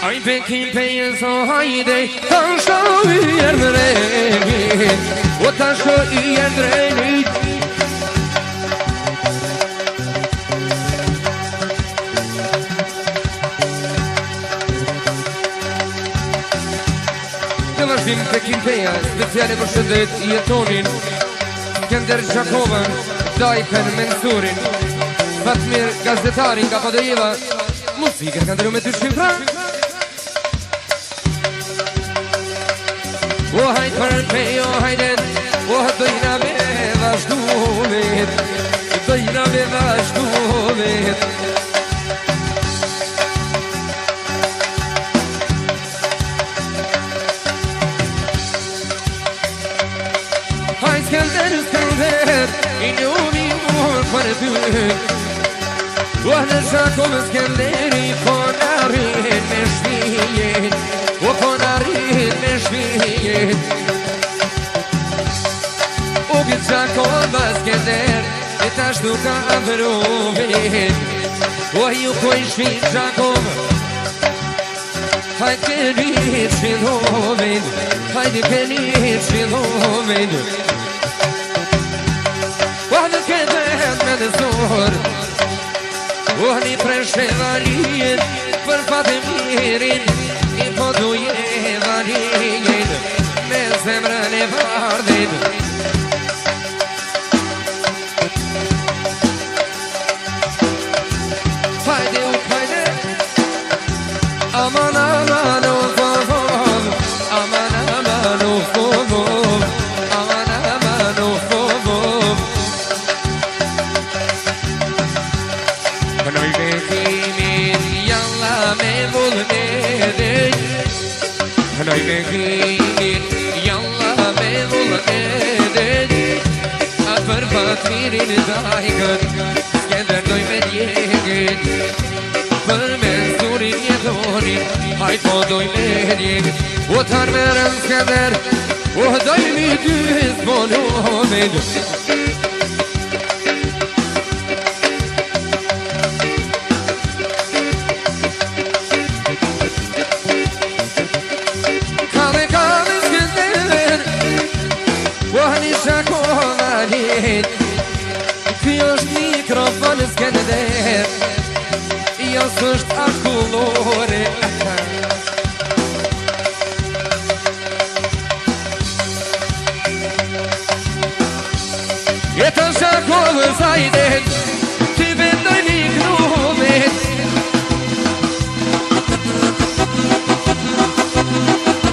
Ai bekim pejes o hajde Tasho I erdrenit O tasho I erdrenit Në vazhdim bekim pejes Speciale për shëndet jetonin Skender Gjakovën Dajpen Mensurin Fatmir Gazetarin Kapadojeva Muzikën kanë dëru me 2 shifra O hajt për pej, o hajden O dojna me vazhdumit Dojna me vazhdumit Hajt Skender, Skender I njumi mor për ty O në Gjakovë Skenderi Po në rrit me shpijet O po në rrit me shpijet O këtë Gjakovë Skender E tash nuk ka vëruvit O ju koj shpit Gjakovë Hajt kërit shpidhovin Hajt kërit shpidhovin O në këtë me në zorë O një preshe valin Për fatë mirin I po duje valin Me zemrën e vardin Hajde u hajde Aman aman u fovov Aman aman u fovov Aman aman u fovov Kënoj bekimin jalla me vullnetin Kënoj bekimin jalla me vullnetin A për Fatmirin dajkën Skender doj me djegin Për Mensurin jetonin Hajt po doj me djegin O tarmerën Skender O doj mi dy zbonomin Kjo është mikrofon Skender Jos është akullore E të Gjakovë Zajdet Ty vendoj një knumit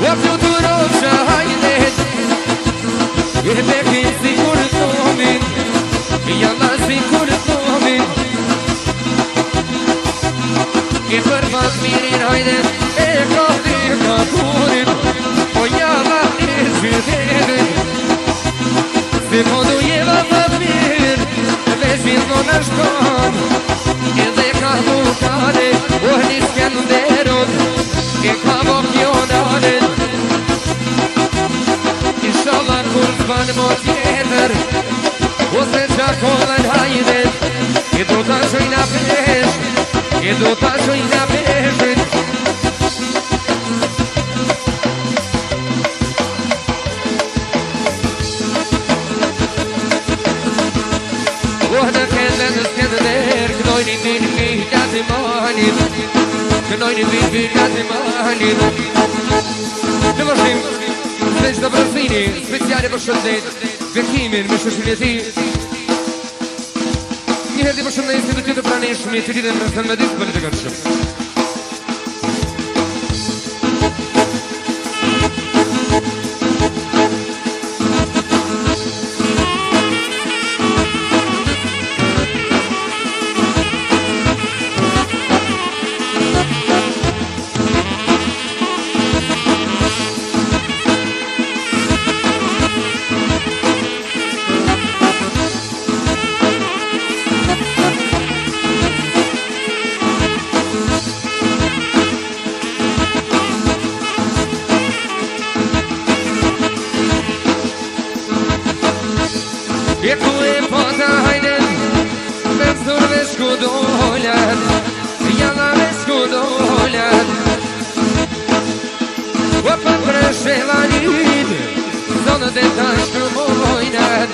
O fluturov Zajdet E bekin si kur tomin Jalla si kur tomin E për Fatmirin hajden E kohdi kapurin O jalla e zhvitetin Se po dujeva Fatmir Veç vilno në shkon Edhe ka vukane O një Skenderot E ka vokjonanet Inshallah kur zban mo tjetër Ose Gjakovën hajden E do ta shojna pesh E do ta shojna peshin O në kenden Skender Kënoj një milat i manin Kënoj një milat i manin Në vazhdim Dhe që të brëzini Speciale për shëndet Bekimin me shëshin e ti Njëherë të përshëndet institutit të praneshme Të lidhen në thënë me disë për të kërshëm E ku e pota hajden Mensur veç ku dollën Jalla veç ku dollën O për preshevanit Zonët e tash të mojnët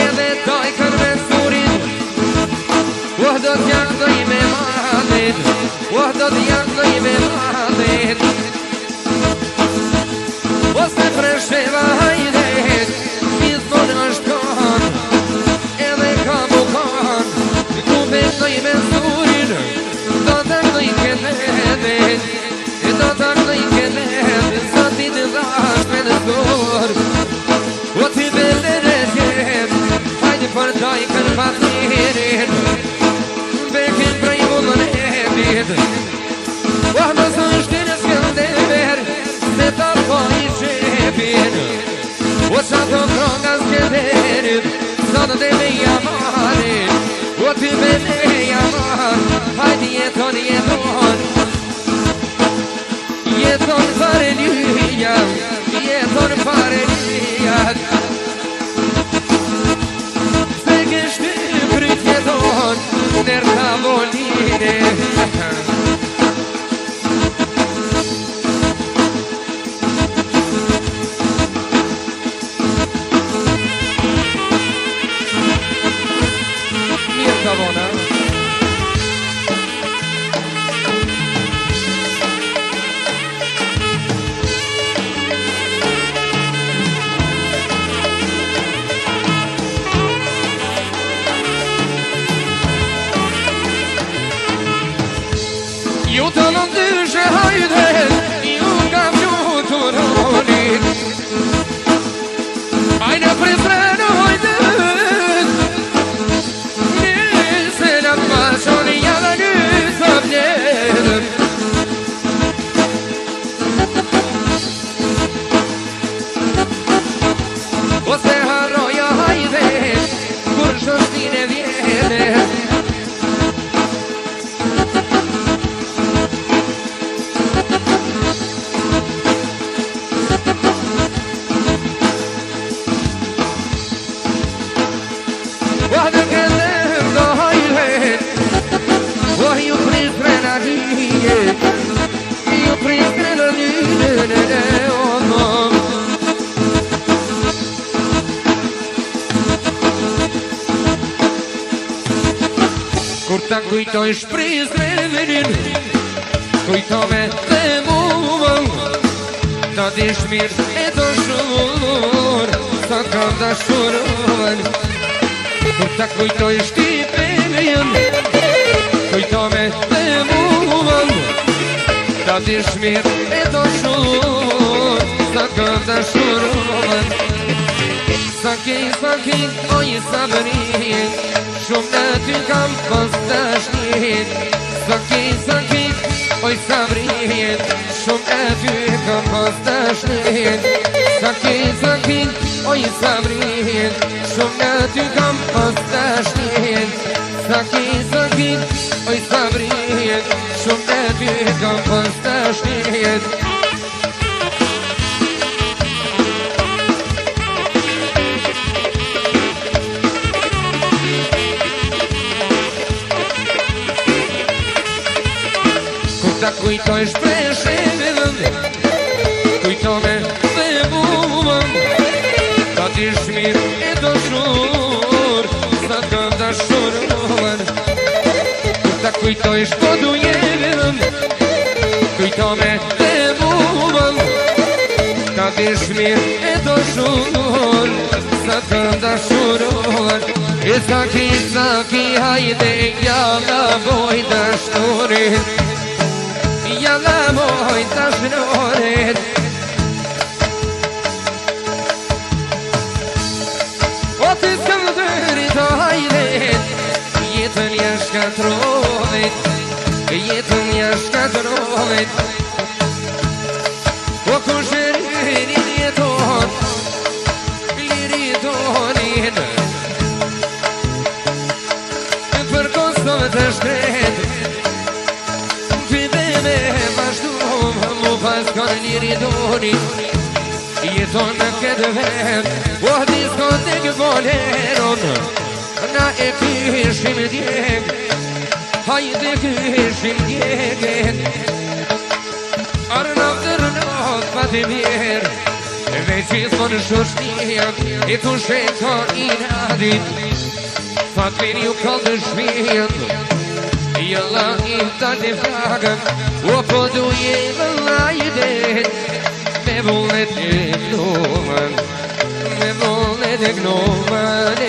Edhe taj kër me surit O do t'jak doj me malit O do t'jak doj me malit O se preshevanit Gjithmon është kon Edhe ka mu kon Ku besoj me surit Do t'ak doj këlledit Do t'ak doj këlledit Zotit dhash me në zor O t'i belet jem Hajde për taj kër patirin Bekin prej mullën e bit O më së shkine s'këndever Se ta po i qepin O qato kronga s'kënderit Zonë dhe me jamarit O t'i belet jamar Hajde jeton, jeton Jeton fare lija Jeton fare lija Se kështë prit jeton Nër tavoline Mirë tavona Ju të nëndyshe hajde Ju kam gjutur rolit Hajde prisre në hajde Nise në pashon Jala njësë vjetër O se haroja hajde Kur shështine vjetër Vahde këllem do hajlet Oh, ju prisre në një Ju prisre në një Kur ta kujtoj shprisre venin Kujto me dhe muë Ta dish mirë e të shur Sa kam da shurën Kur ta kujtoj shtipenjen Kujto me dhe muën Ta dish mirë e do shur Sa kam da shurën Saki, oj sabrin Shumë në ty kam pos të shnit Saki, oj sabrin Shumë në ty kam pos të shnit Saki, oj sabrin Shumë në ty kam pos të shnit Saki, oj sabrin Shumë në ty kam pos të shnit Ta kujtoj shpreshin Kujto me dhe muën Ta t'ish mirë e do shur Sa kam da shurën Ta kujtoj shkodu jevën Kujto me dhe muën Ta t'ish mirë e do shur Sa kam da shurën E saki, hajde jala boj da shturin Jalla moj të shnoret O të skëndërit o hajdet Jetën jashkatrovit Jetën jashkatrovit O kushërin jeton Liritonin Për kostove të shkret Paskon liridoni Jeton në këtë vend O diskotek boleron Na e këshim djeg Hajde këshim djegen Arnavdërnat pa të mirë Veqis më në shoshnia E të sheka i nadit Fatmin ju kallë të shmijën Jalla i të të flagën O po du jemë lajdet Me vullet e gnomën Me vullet e gnomën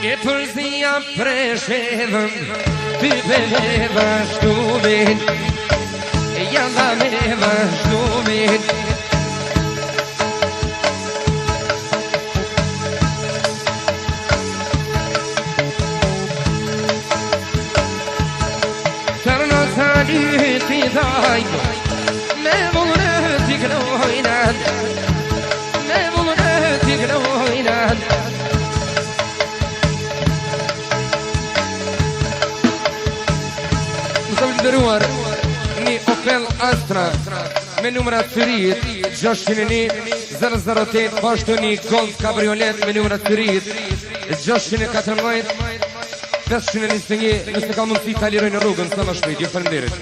E përzia preshevëm Ty me vazhdumin Jalla me vazhdumin Tërno të lyti dajnë Me vullën t'i gnojnën Me vullën t'i gnojnën Ndëruar një Opel Astra me numrat të rrit 601-008 pashtu një Golf Cabriolet me numrat të rrit 614-521 nëse ka mundësi të aliroj në rrugën sa më shpejt, ju faleminderit.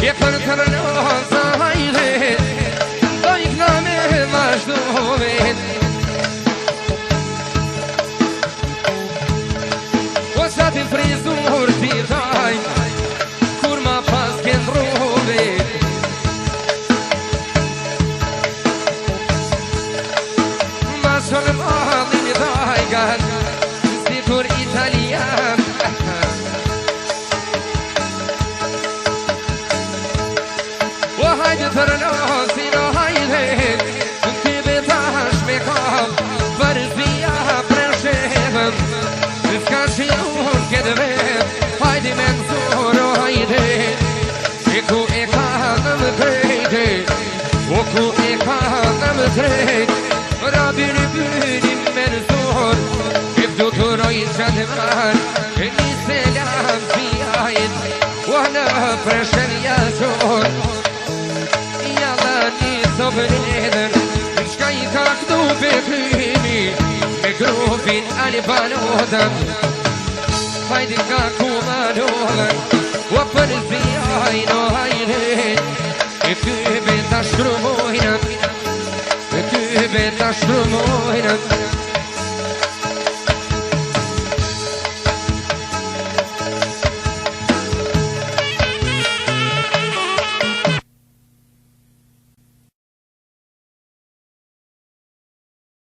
Je për të rënohën sa hajdet O qatin frizur t'i daj Kur ma pas kënë rrubit Ma shonë malin i dajgat Si kur italian O hajde të rënosin o hajde Përzia preshevëm Ska që unë këtë vet Hajdi me nëzoro hajde E ku e ka në më drejte O ku e ka në më drejt Rabin i bynim me nëzor E fdu të rojnë që të marë E një selam pijajt O në preshevja qor Jalla një sobredën Shka i ka këtu pëklimi Me grupin Albanodën Hajdi ka kumanodën O përzijajnë o hajret E kybe ta shkrumojnë E kybe ta shkrumojnë